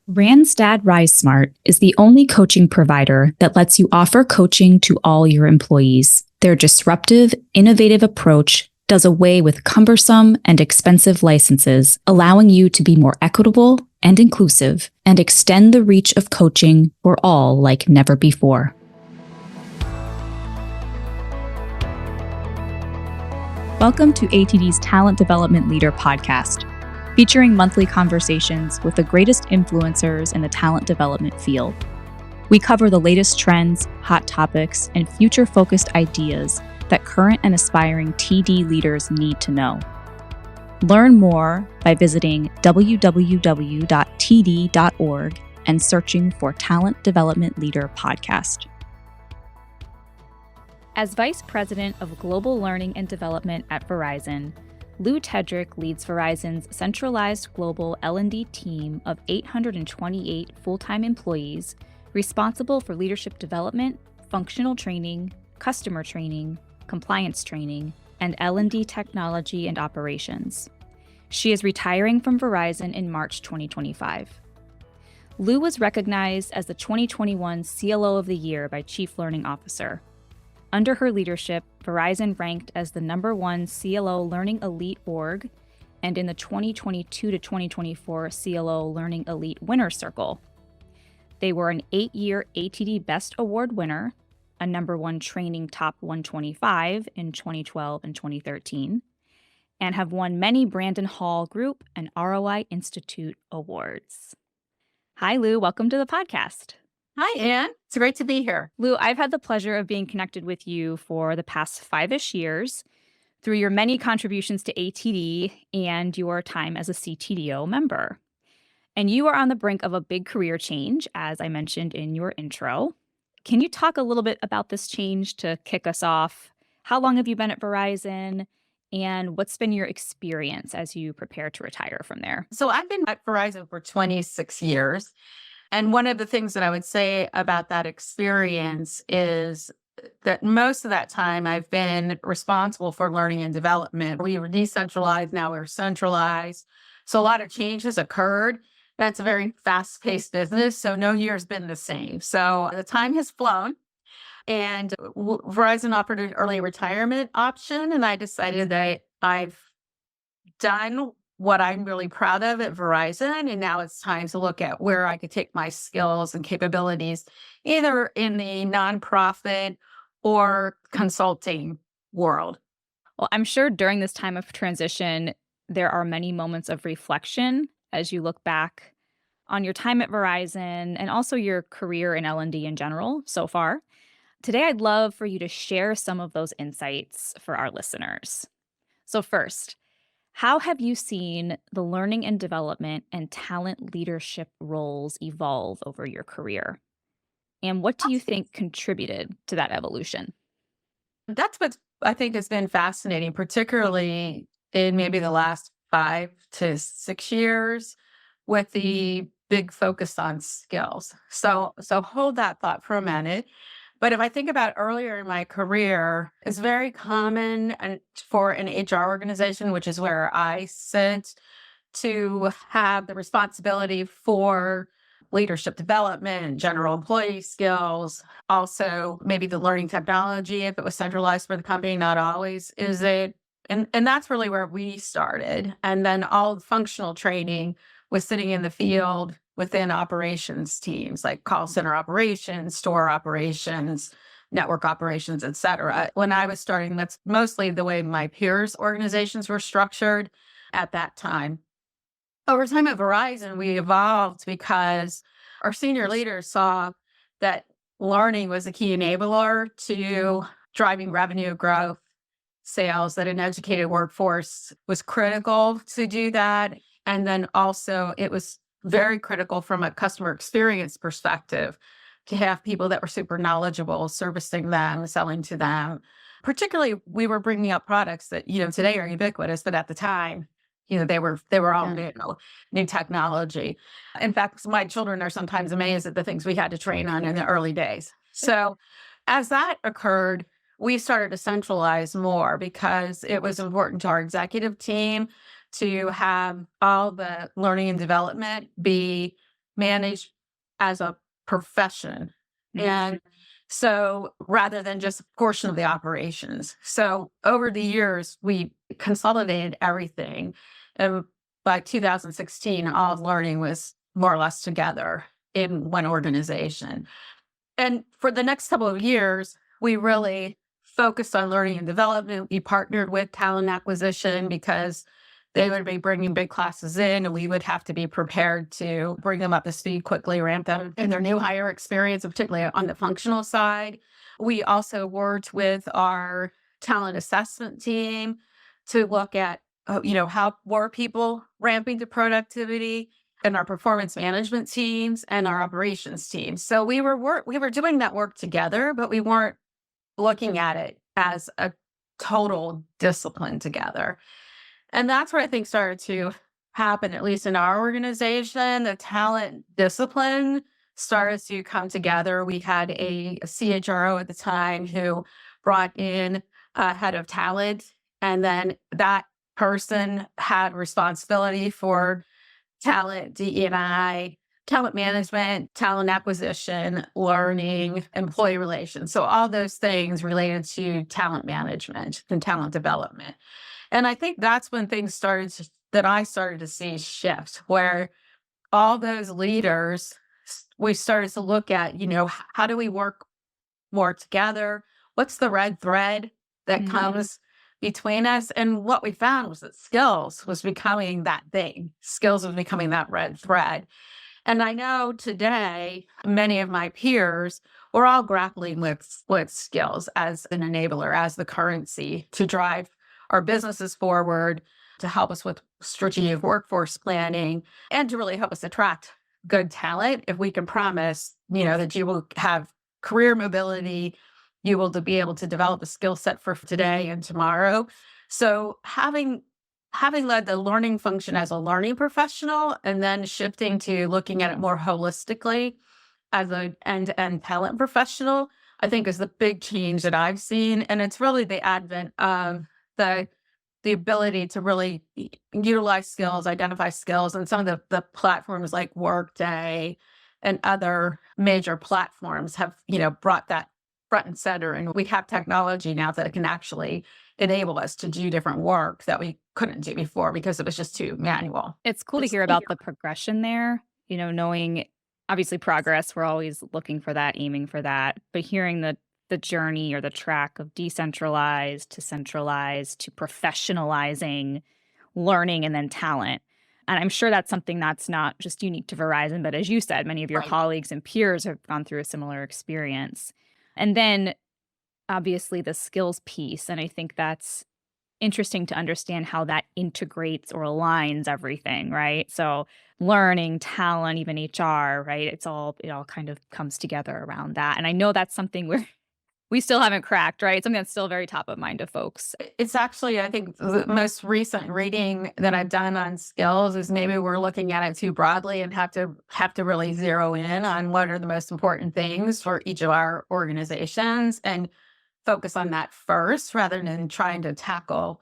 Randstad RiseSmart is the only coaching provider that lets you offer coaching to all your employees. Their disruptive, innovative approach does away with cumbersome and expensive licenses, allowing you to be more equitable and inclusive and extend the reach of coaching for all like never before. Welcome to ATD's Talent Development Leader podcast, featuring monthly conversations with the greatest influencers in the talent development field. We cover the latest trends, hot topics, and future-focused ideas that current and aspiring TD leaders need to know. Learn more by visiting www.td.org and searching for Talent Development Leader podcast. As Vice President of Global Learning and Development at Verizon, Lou Tedrick leads Verizon's centralized global L&D team of 828 full-time employees responsible for leadership development, functional training, customer training, compliance training, and L&D technology and operations. She is retiring from Verizon in March 2025. Lou was recognized as the 2021 CLO of the Year by Chief Learning Officer. Under her leadership, Verizon ranked as the #1 CLO Learning Elite org and in the 2022 to 2024 CLO Learning Elite Winner Circle. They were an 8-year ATD Best Award winner, a #1 Training Top 125 in 2012 and 2013, and have won many Brandon Hall Group and ROI Institute awards. Hi, Lou. Welcome to the podcast. Hi, Anne. It's great to be here. Lou, I've had the pleasure of being connected with you for the past 5-ish years through your many contributions to ATD and your time as a CTDO member. And you are on the brink of a big career change, as I mentioned in your intro. Can you talk a little bit about this change to kick us off? How long have you been at Verizon? And what's been your experience as you prepare to retire from there? So I've been at Verizon for 26 years. And one of the things that I would say about that experience is that most of that time I've been responsible for learning and development. We were decentralized, now we're centralized. So a lot of change has occurred. That's a very fast-paced business, so no year's been the same. So the time has flown, and Verizon offered an early retirement option, and I decided that I've done what I'm really proud of at Verizon, and now it's time to look at where I could take my skills and capabilities, either in the nonprofit or consulting world. Well, I'm sure during this time of transition, there are many moments of reflection as you look back on your time at Verizon and also your career in L&D in general so far. Today, I'd love for you to share some of those insights for our listeners. So first, how have you seen the learning and development and talent leadership roles evolve over your career? And what do you think contributed to that evolution? That's what I think has been fascinating, particularly in maybe the last 5 to 6 years with the big focus on skills. So hold that thought for a minute. But if I think about earlier in my career, it's very common for an HR organization, which is where I sit, to have the responsibility for leadership development, general employee skills, also maybe the learning technology, if it was centralized for the company, not always is it. And that's really where we started. And then all the functional training was sitting in the field within operations teams like call center operations, store operations, network operations, et cetera. When I was starting, that's mostly the way my peers' organizations were structured at that time. Over time at Verizon, we evolved because our senior leaders saw that learning was a key enabler to driving revenue growth, sales, that an educated workforce was critical to do that. And then also it was very critical from a customer experience perspective to have people that were super knowledgeable, servicing them, selling to them. Particularly, we were bringing up products that, today are ubiquitous, but at the time, they were all new technology. In fact, my children are sometimes amazed at the things we had to train on in the early days. So as that occurred, we started to centralize more because it was important to our executive team to have all the learning and development be managed as a profession. And so rather than just a portion of the operations. So over the years, we consolidated everything. And by 2016, all of learning was more or less together in one organization. And for the next couple of years, we really focused on learning and development. We partnered with talent acquisition because they would be bringing big classes in, and we would have to be prepared to bring them up to speed quickly, ramp them in their new hire experience, particularly on the functional side. We also worked with our talent assessment team to look at, how were people ramping to productivity, and our performance management teams and our operations teams. So we were doing that work together, but we weren't looking at it as a total discipline together. And that's what I think started to happen, at least in our organization. The talent discipline started to come together. We had a CHRO at the time who brought in a head of talent, and then that person had responsibility for talent, DE&I, talent management, talent acquisition, learning, employee relations. So all those things related to talent management and talent development. And I think that's when that I started to see shift, where all those leaders, we started to look at, how do we work more together? What's the red thread that comes between us? And what we found was that skills was becoming that thing. Skills was becoming that red thread. And I know today, many of my peers, we're all grappling with skills as an enabler, as the currency to drive our businesses forward, to help us with strategic workforce planning, and to really help us attract good talent. If we can promise, that you will have career mobility, you will be able to develop a skill set for today and tomorrow. So having led the learning function as a learning professional, and then shifting to looking at it more holistically as an end-to-end talent professional, I think is the big change that I've seen. And it's really the advent of the ability to really utilize skills, identify skills, and some of the platforms like Workday and other major platforms have, brought that front and center. And we have technology now that can actually enable us to do different work that we couldn't do before because it was just too manual. It's cool to hear about the progression there, knowing obviously progress, we're always looking for that, aiming for that, but hearing the journey or the track of decentralized to centralized to professionalizing learning and then talent. And I'm sure that's something that's not just unique to Verizon, but as you said, many of your Right. colleagues and peers have gone through a similar experience. And then obviously the skills piece. And I think that's interesting to understand how that integrates or aligns everything, right? So learning, talent, even HR, right? It all kind of comes together around that. And I know that's something we still haven't cracked, right? Something that's still very top of mind to folks. It's actually, I think, the most recent reading that I've done on skills is maybe we're looking at it too broadly and have to really zero in on what are the most important things for each of our organizations and focus on that first rather than trying to tackle,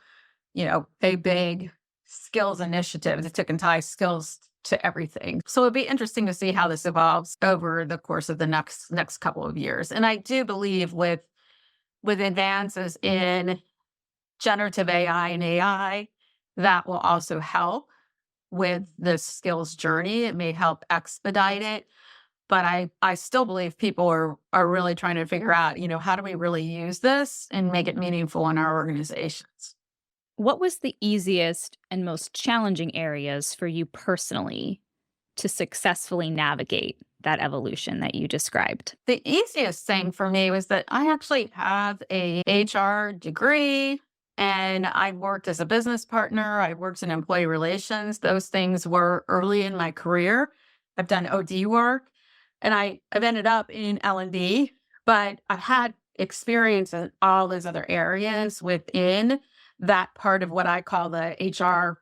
a big skills initiative that can tie skills to everything. So it'd be interesting to see how this evolves over the course of the next couple of years. And I do believe with advances in generative AI and AI, that will also help with the skills journey. It may help expedite it. But I still believe people are really trying to figure out, how do we really use this and make it meaningful in our organizations? What was the easiest and most challenging areas for you personally to successfully navigate that evolution that you described? The easiest thing for me was that I actually have a HR degree, and I worked as a business partner. I worked in employee relations. Those things were early in my career. I've done OD work, and I've ended up in L&D, but I've had experience in all those other areas within that part of what I call the HR,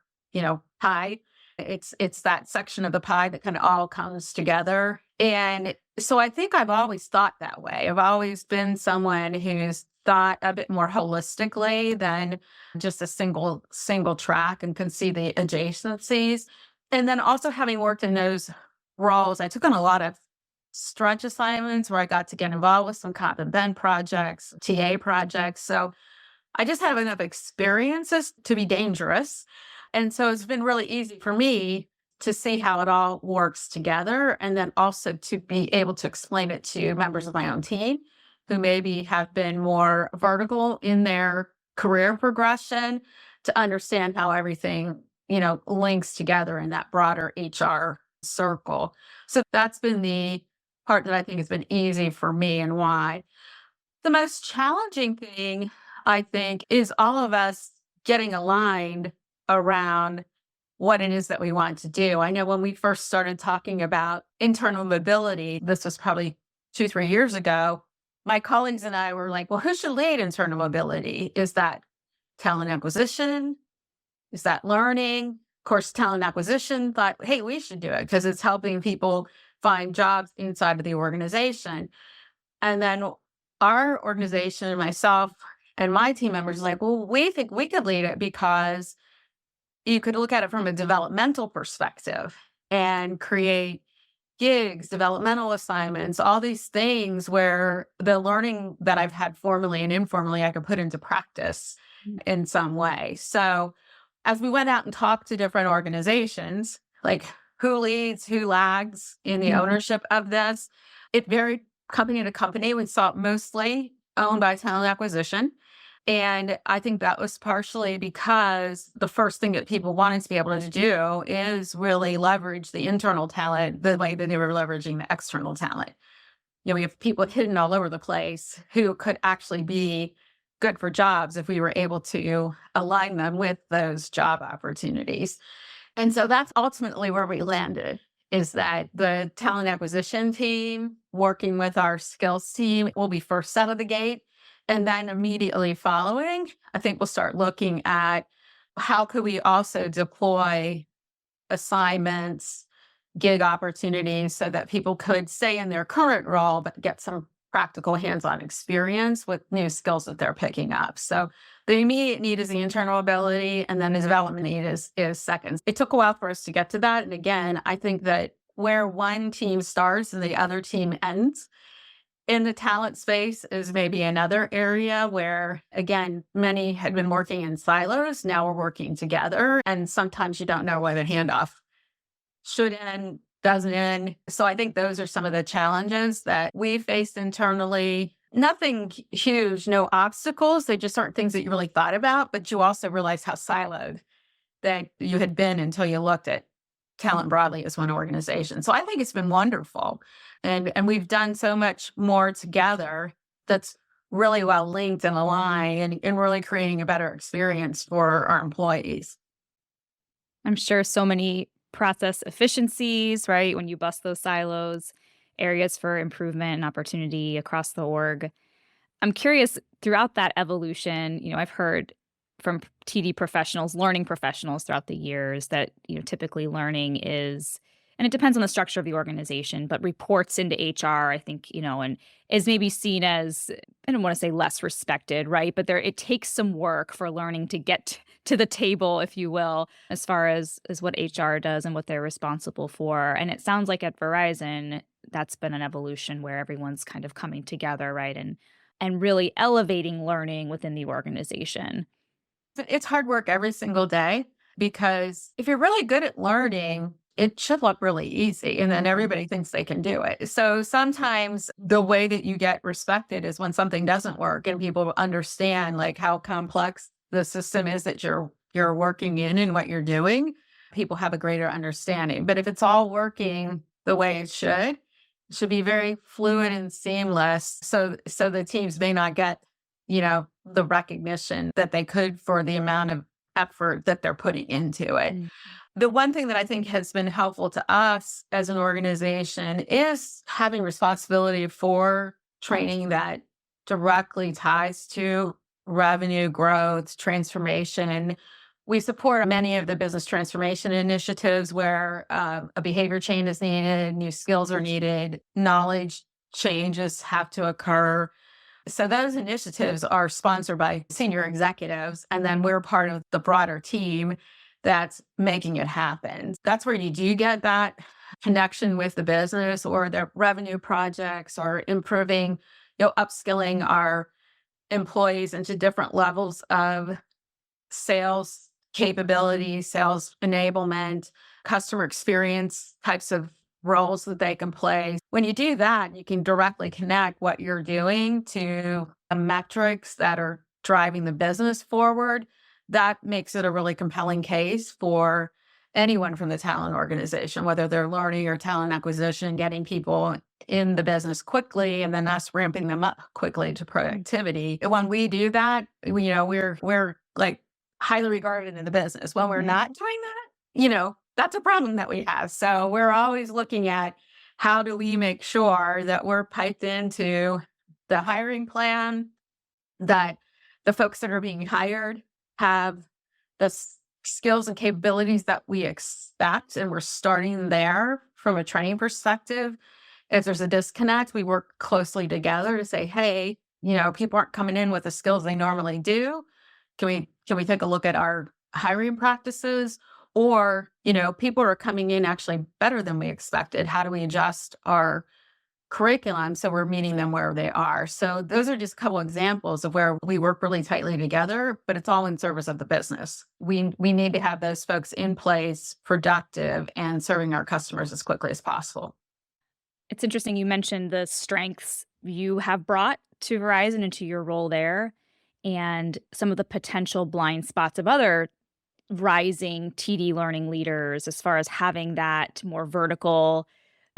pie. It's that section of the pie that kind of all comes together. And so I think I've always thought that way. I've always been someone who's thought a bit more holistically than just a single track and can see the adjacencies. And then also having worked in those roles. I took on a lot of stretch assignments where I got to get involved with some comp and ben projects, TA projects. So I just have enough experiences to be dangerous. And so it's been really easy for me to see how it all works together and then also to be able to explain it to members of my own team who maybe have been more vertical in their career progression to understand how everything, links together in that broader HR circle. So that's been the part that I think has been easy for me and why. The most challenging thing, I think, is all of us getting aligned around what it is that we want to do. I know when we first started talking about internal mobility, this was probably 2, 3 years ago, my colleagues and I were like, well, who should lead internal mobility? Is that talent acquisition? Is that learning? Of course, talent acquisition thought, hey, we should do it because it's helping people find jobs inside of the organization. And then our organization, myself and my team members, like, well, we think we could lead it because you could look at it from a developmental perspective and create gigs, developmental assignments, all these things where the learning that I've had formally and informally, I could put into practice in some way. So as we went out and talked to different organizations, like who leads, who lags in the ownership of this, it varied company to company. We saw it mostly owned by talent acquisition. And I think that was partially because the first thing that people wanted to be able to do is really leverage the internal talent the way that they were leveraging the external talent. We have people hidden all over the place who could actually be good for jobs if we were able to align them with those job opportunities. And so that's ultimately where we landed, is that the talent acquisition team working with our skills team will be first out of the gate. And then immediately following, I think we'll start looking at how could we also deploy assignments, gig opportunities so that people could stay in their current role, but get some practical hands-on experience with new skills that they're picking up. So the immediate need is the internal ability, and then the development need is second. It took a while for us to get to that. And again, I think that where one team starts and the other team ends in the talent space is maybe another area where, again, many had been working in silos. Now we're working together. And sometimes you don't know where the handoff should end, doesn't end. So I think those are some of the challenges that we faced internally. Nothing huge, no obstacles. They just aren't things that you really thought about, but you also realize how siloed that you had been until you looked at talent broadly as one organization. So I think it's been wonderful. And we've done so much more together that's really well linked and aligned and really creating a better experience for our employees. I'm sure so many process efficiencies, right? When you bust those silos, areas for improvement and opportunity across the org. I'm curious, throughout that evolution, I've heard from TD professionals, learning professionals throughout the years that, typically learning is, and it depends on the structure of the organization, but reports into HR, I think, and is maybe seen as, I don't want to say less respected, right? But it takes some work for learning to get to the table, if you will, as far as what HR does and what they're responsible for. And it sounds like at Verizon, that's been an evolution where everyone's kind of coming together, right? And really elevating learning within the organization. It's hard work every single day because if you're really good at learning, it should look really easy. And then everybody thinks they can do it. So sometimes the way that you get respected is when something doesn't work and people understand like how complex the system is that you're working in and what you're doing. People have a greater understanding. But if it's all working the way it should be very fluid and seamless. So the teams may not get, the recognition that they could for the amount of effort that they're putting into it. Mm. The one thing that I think has been helpful to us as an organization is having responsibility for training that directly ties to revenue growth, transformation. And we support many of the business transformation initiatives where a behavior change is needed, new skills are needed, knowledge changes have to occur. So those initiatives are sponsored by senior executives, and then we're part of the broader team that's making it happen. That's where you do get that connection with the business or their revenue projects or improving, upskilling our employees into different levels of sales capability, sales enablement, customer experience types of roles that they can play. When you do that, you can directly connect what you're doing to the metrics that are driving the business forward. That makes it a really compelling case for anyone from the talent organization, whether they're learning or talent acquisition, getting people in the business quickly, and then us ramping them up quickly to productivity. And when we do that, we're like highly regarded in the business. When we're not doing that, that's a problem that we have. So we're always looking at how do we make sure that we're piped into the hiring plan, that the folks that are being hired have the skills and capabilities that we expect. And we're starting there from a training perspective. If there's a disconnect, we work closely together to say, hey, people aren't coming in with the skills they normally do. Can we take a look at our hiring practices? Or, people are coming in actually better than we expected. How do we adjust our curriculum so we're meeting them where they are? So those are just a couple examples of where we work really tightly together, but it's all in service of the business. We need to have those folks in place, productive, and serving our customers as quickly as possible. It's interesting you mentioned the strengths you have brought to Verizon and to your role there, and some of the potential blind spots of other rising TD learning leaders as far as having that more vertical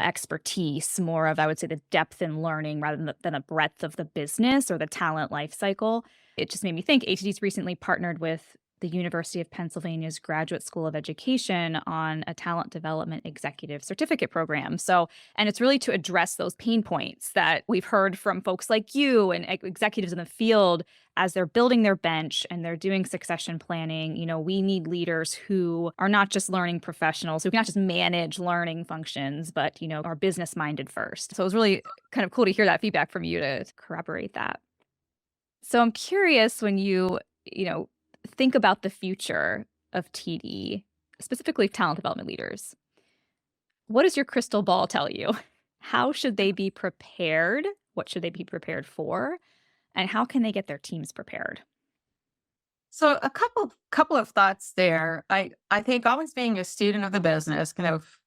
expertise, more of, I would say, the depth in learning rather than the breadth of the business or the talent life cycle. It just made me think ATD's recently partnered with the University of Pennsylvania's Graduate School of Education on a talent development executive certificate program. So, and it's really to address those pain points that we've heard from folks like you and executives in the field as they're building their bench and they're doing succession planning. We need leaders who are not just learning professionals, who can not just manage learning functions, but, are business minded first. So it was really kind of cool to hear that feedback from you to corroborate that. So I'm curious when you think about the future of TD, specifically talent development leaders. What does your crystal ball tell you? How should they be prepared? What should they be prepared for? And how can they get their teams prepared? So a couple of thoughts there. I think always being a student of the business, kind of,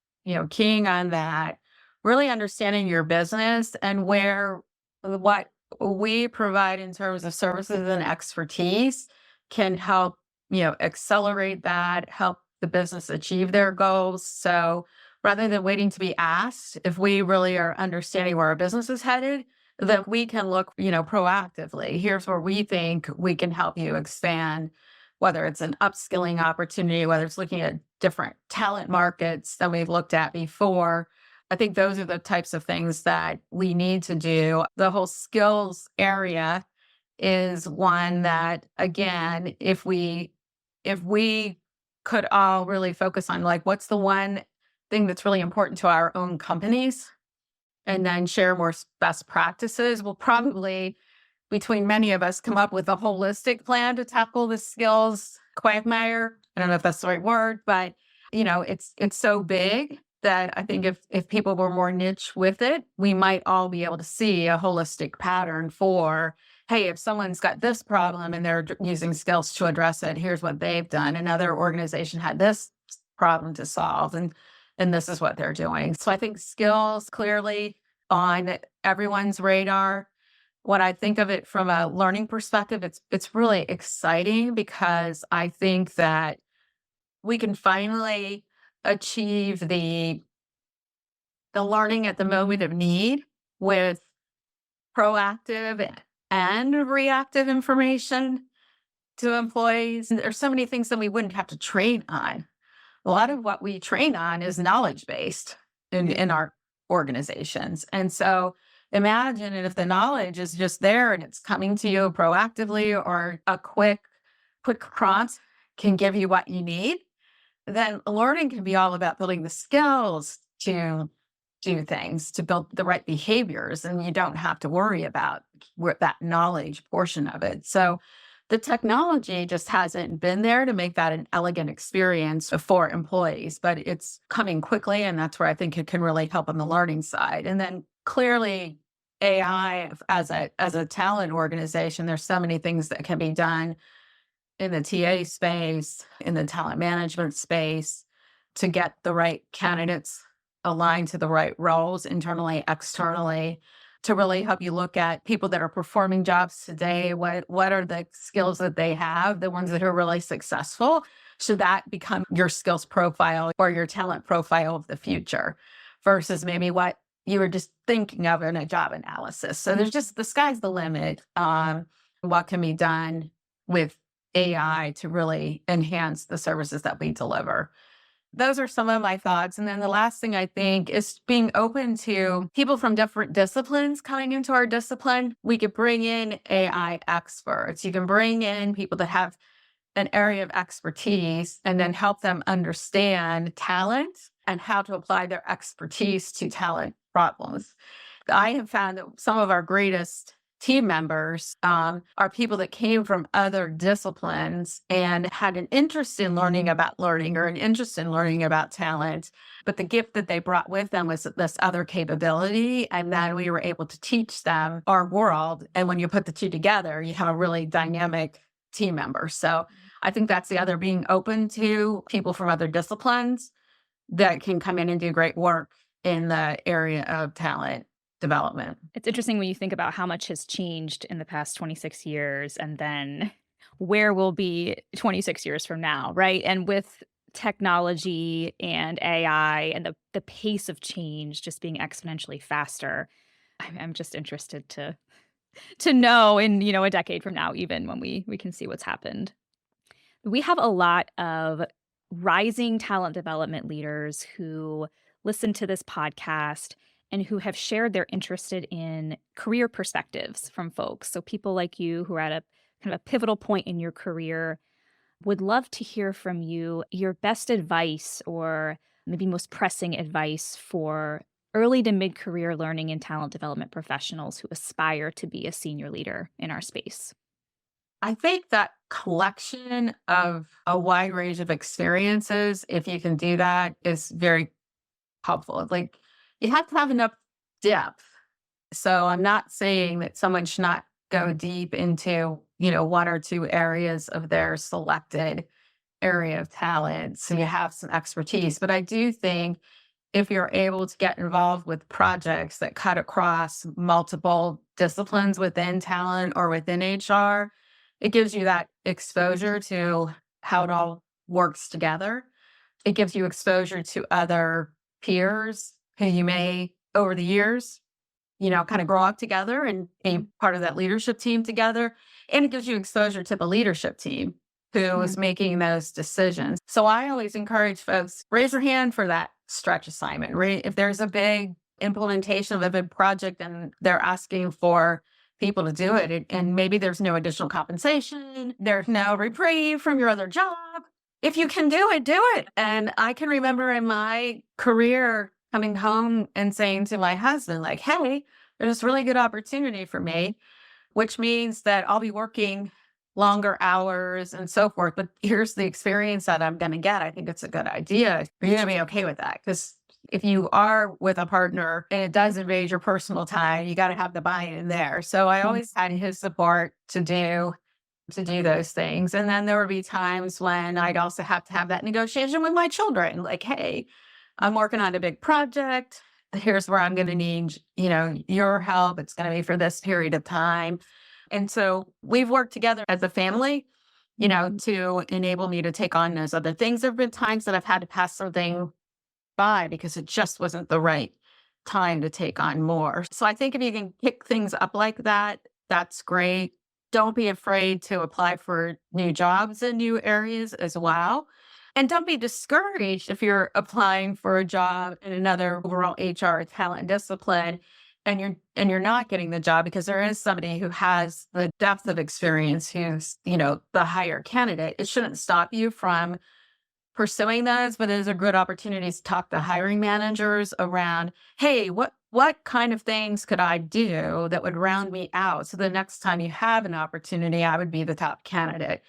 keying on that, really understanding your business and what we provide in terms of services and expertise can help, accelerate that, help the business achieve their goals. So rather than waiting to be asked, if we really are understanding where our business is headed, then we can look, proactively. Here's where we think we can help you expand, whether it's an upskilling opportunity, whether it's looking at different talent markets than we've looked at before. I think those are the types of things that we need to do. The whole skills area is one that, again, if we could all really focus on, like, what's the one thing that's really important to our own companies, and then share more best practices, we'll probably, between many of us, come up with a holistic plan to tackle the skills quagmire. I don't know if that's the right word, but it's so big that I think if people were more niche with it, we might all be able to see a holistic pattern for, hey, if someone's got this problem and they're using skills to address it, here's what they've done. Another organization had this problem to solve, and this is what they're doing. So I think skills clearly on everyone's radar. When I think of it from a learning perspective, it's really exciting because I think that we can finally achieve the learning at the moment of need with proactive and reactive information to employees. There's so many things that we wouldn't have to train on. A lot of what we train on is knowledge-based in our organizations. And so imagine if the knowledge is just there and it's coming to you proactively, or a quick prompt can give you what you need, then learning can be all about building the skills to do things, to build the right behaviors, and you don't have to worry about that knowledge portion of it. So The technology just hasn't been there to make that an elegant experience for employees, but it's coming quickly. And that's where I think it can really help on the learning side. And then clearly, AI as a talent organization, there's so many things that can be done in the TA space, in the talent management space to get the right candidates aligned to the right roles internally, externally, to really help you look at people that are performing jobs today. What are the skills that they have, the ones that are really successful? Should that become your skills profile or your talent profile of the future versus maybe what you were just thinking of in a job analysis? So there's just the sky's the limit on what can be done with AI to really enhance the services that we deliver. Those are some of my thoughts. And then the last thing I think is being open to people from different disciplines coming into our discipline. We could bring in AI experts. You can bring in people that have an area of expertise and then help them understand talent and how to apply their expertise to talent problems. I have found that some of our greatest team members are people that came from other disciplines and had an interest in learning about learning or an interest in learning about talent. But the gift that they brought with them was this other capability. And then we were able to teach them our world. And when you put the two together, you have a really dynamic team member. So I think that's the other, being open to people from other disciplines that can come in and do great work in the area of talent development. It's interesting when you think about how much has changed in the past 26 years and then where we'll be 26 years from now, right? And with technology and AI and the pace of change just being exponentially faster, I'm just interested to know in, a decade from now, even when we can see what's happened. We have a lot of rising talent development leaders who listen to this podcast and who have shared they're interested in career perspectives from folks. So people like you who are at a kind of a pivotal point in your career would love to hear from you your best advice or maybe most pressing advice for early to mid-career learning and talent development professionals who aspire to be a senior leader in our space. I think that collection of a wide range of experiences, if you can do that, is very helpful. Like, you have to have enough depth. So I'm not saying that someone should not go deep into, one or two areas of their selected area of talent. So you have some expertise. But I do think if you're able to get involved with projects that cut across multiple disciplines within talent or within HR, it gives you that exposure to how it all works together. It gives you exposure to other peers who you may, over the years, kind of grow up together and be part of that leadership team together. And it gives you exposure to the leadership team who is making those decisions. So I always encourage folks, raise your hand for that stretch assignment, right? If there's a big implementation of a big project and they're asking for people to do it, and maybe there's no additional compensation, there's no reprieve from your other job. If you can do it, do it. And I can remember in my career coming home and saying to my husband, like, hey, there's this really good opportunity for me, which means that I'll be working longer hours and so forth. But here's the experience that I'm going to get. I think it's a good idea. You're going to be okay with that. Because if you are with a partner and it does invade your personal time, you got to have the buy-in there. So I always had his support to do those things. And then there would be times when I'd also have to have that negotiation with my children. Like, hey, I'm working on a big project. Here's where I'm going to need, your help. It's going to be for this period of time. And so we've worked together as a family, to enable me to take on those other things. There have been times that I've had to pass something by because it just wasn't the right time to take on more. So I think if you can pick things up like that, that's great. Don't be afraid to apply for new jobs in new areas as well. And don't be discouraged if you're applying for a job in another overall HR talent discipline and you're not getting the job, because there is somebody who has the depth of experience who's, the higher candidate. It shouldn't stop you from pursuing those, but those are good opportunities to talk to hiring managers around, hey, what kind of things could I do that would round me out? So the next time you have an opportunity, I would be the top candidate,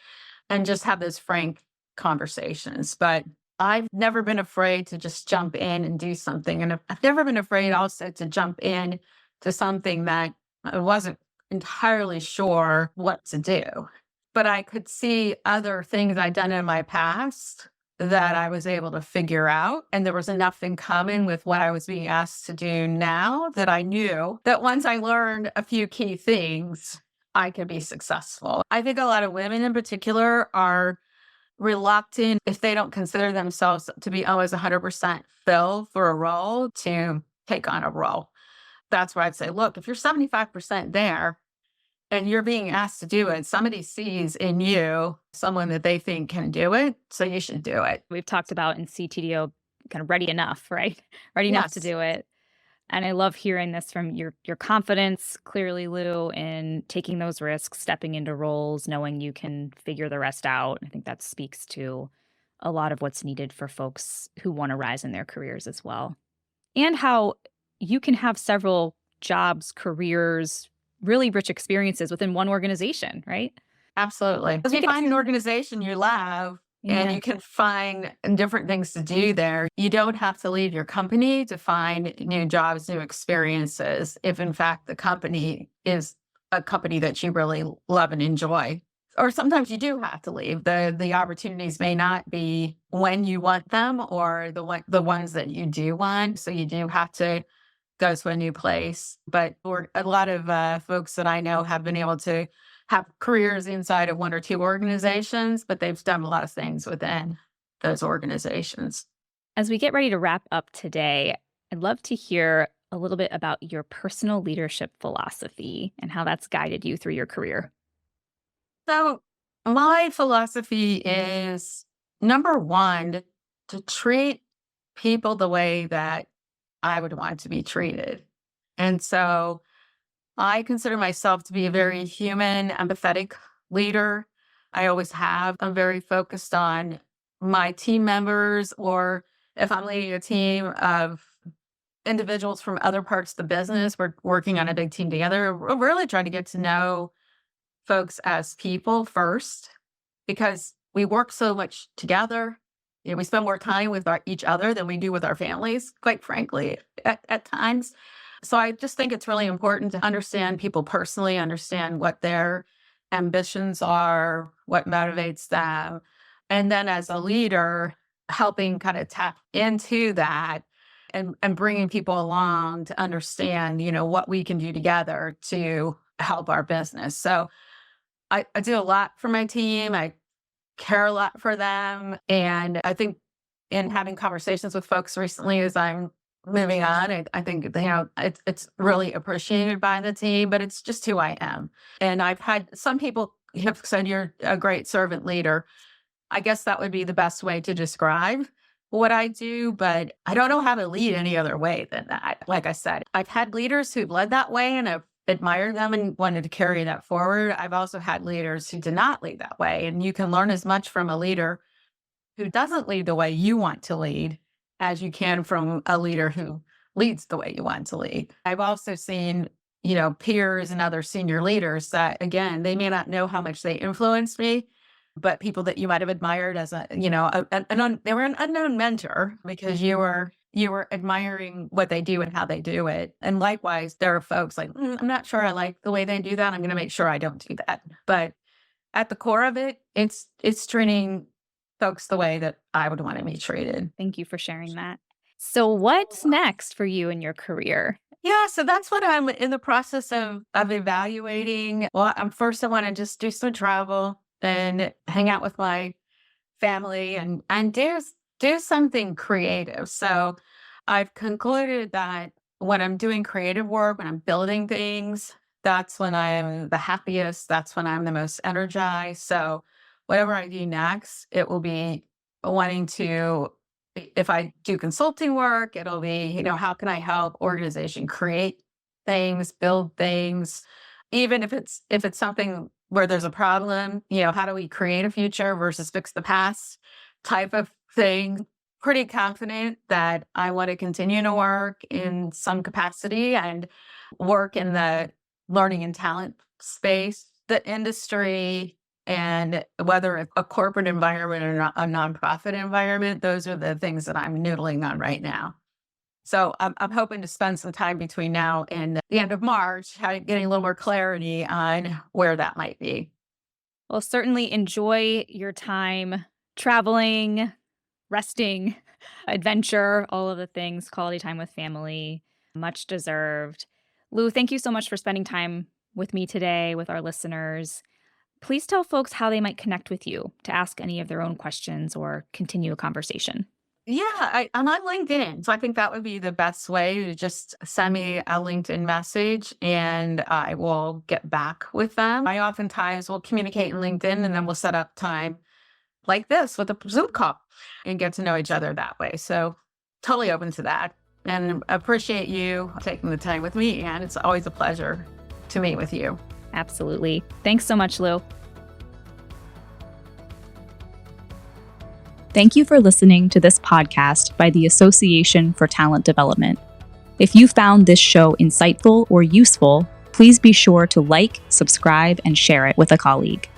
and just have those frank conversations. But I've never been afraid to just jump in and do something. And I've never been afraid also to jump in to something that I wasn't entirely sure what to do. But I could see other things I'd done in my past that I was able to figure out. And there was enough in common with what I was being asked to do now that I knew that once I learned a few key things, I could be successful. I think a lot of women in particular are reluctant, if they don't consider themselves to be always 100% filled for a role, to take on a role. That's why I'd say, look, if you're 75% there and you're being asked to do it, somebody sees in you someone that they think can do it. So you should do it. We've talked about in CTDO kind of ready enough, right? Ready enough to Yes. do it. And I love hearing this from your confidence, clearly, Lou, in taking those risks, stepping into roles, knowing you can figure the rest out. I think that speaks to a lot of what's needed for folks who want to rise in their careers as well. And how you can have several jobs, careers, really rich experiences within one organization, right? Absolutely. Because you find an organization you love and Yeah. you can find different things to do there. You don't have to leave your company to find new jobs, new experiences, if in fact the company is a company that you really love and enjoy. Or sometimes you do have to leave. The opportunities may not be when you want them, or the ones that you do want. So you do have to go to a new place. But for a lot of folks that I know have been able to have careers inside of one or two organizations, but they've done a lot of things within those organizations. As we get ready to wrap up today, I'd love to hear a little bit about your personal leadership philosophy and how that's guided you through your career. So, my philosophy is, number one, to treat people the way that I would want to be treated. And so I consider myself to be a very human, empathetic leader. I always have. I'm very focused on my team members, or if I'm leading a team of individuals from other parts of the business, we're working on a big team together. We're really trying to get to know folks as people first, because we work so much together. You know, we spend more time with each other than we do with our families, quite frankly, at times. So I just think it's really important to understand people personally, understand what their ambitions are, what motivates them. And then as a leader, helping kind of tap into that, and bringing people along to understand, what we can do together to help our business. So I do a lot for my team. I care a lot for them. And I think in having conversations with folks recently as I'm moving on, I think, it's really appreciated by the team, but it's just who I am. And I've had some people have said, you're a great servant leader. I guess that would be the best way to describe what I do, but I don't know how to lead any other way than that. Like I said, I've had leaders who've led that way, and I've admired them and wanted to carry that forward. I've also had leaders who did not lead that way. And you can learn as much from a leader who doesn't lead the way you want to lead as you can from a leader who leads the way you want to lead. I've also seen, peers and other senior leaders that, again, they may not know how much they influenced me, but people that you might have admired as they were an unknown mentor, because you were admiring what they do and how they do it. And likewise, there are folks like, I'm not sure I like the way they do that. I'm going to make sure I don't do that. But at the core of it, it's treating folks the way that I would want to be treated. Thank you for sharing that. So, what's next for you in your career? Yeah, so that's what I'm in the process of evaluating. Well, first I want to just do some travel and hang out with my family, and do something creative. So I've concluded that when I'm doing creative work, when I'm building things, that's when I'm the happiest. That's when I'm the most energized. So whatever I do next, it will be wanting to, if I do consulting work, it'll be, how can I help organization create things, build things, even if it's something where there's a problem, how do we create a future versus fix the past type of thing. Pretty confident that I want to continue to work in some capacity and work in the learning and talent space, the industry, and whether it's a corporate environment or a nonprofit environment. Those are the things that I'm noodling on right now. So I'm hoping to spend some time between now and the end of March, getting a little more clarity on where that might be. Well, certainly enjoy your time traveling, resting, adventure, all of the things, quality time with family, much deserved. Lou, thank you so much for spending time with me today, with our listeners. Please tell folks how they might connect with you to ask any of their own questions or continue a conversation. Yeah, I'm on LinkedIn. So I think that would be the best way to just send me a LinkedIn message and I will get back with them. I oftentimes will communicate in LinkedIn and then we'll set up time like this with a Zoom call and get to know each other that way. So totally open to that and appreciate you taking the time with me. And it's always a pleasure to meet with you. Absolutely. Thanks so much, Lou. Thank you for listening to this podcast by the Association for Talent Development. If you found this show insightful or useful, please be sure to like, subscribe, and share it with a colleague.